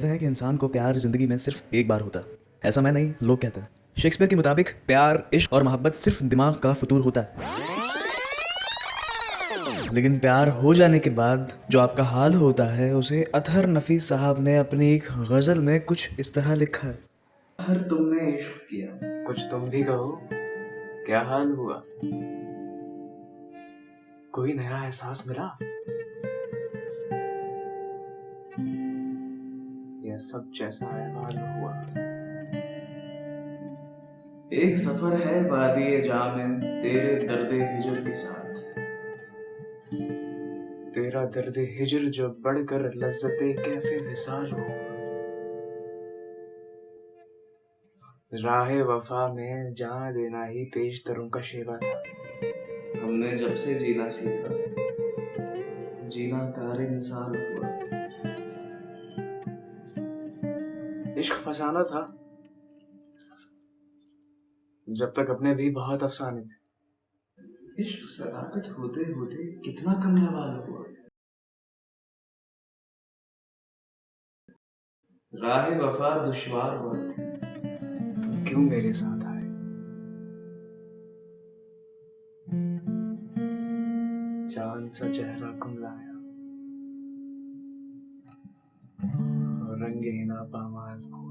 कहते हैं कि इंसान को प्यार जिंदगी में सिर्फ एक बार होता है। ऐसा मैं नहीं, लोग कहते हैं। शेक्सपियर के मुताबिक प्यार, इश्क और मोहब्बत सिर्फ दिमाग का फतूर होता है। लेकिन प्यार हो जाने के बाद जो आपका हाल होता है उसे अतहर नफीस साहब ने अपनी एक गजल में कुछ इस तरह लिखा है। हर तुमने इश्क किया, कुछ तुम भी कहो, क्या हाल हुआ? कोई नया एहसास मिला? यह सब जैसा अहवाल हुआ। एक सफर है वादिये जा में तेरे दर्द हिजर के साथ। तेरा दर्द हिजर जो बढ़कर लज्जते कैफे विसाल हुआ। राहे वफा में जान देना ही पेशतरों का शेवा था। हमने जब से जीना सीखा, जीना तारे मिसाल हुआ। इश्क फसाना था, जब तक अपने भी बहुत अफसाने थे। इश्क सदाकत होते होते कितना कमयावाल हुआ। राह वफा दुश्वार वक्त तुम क्यों मेरे साथ आए? चांद सा चेहरा कुमलाया और रंग हिना पामाल।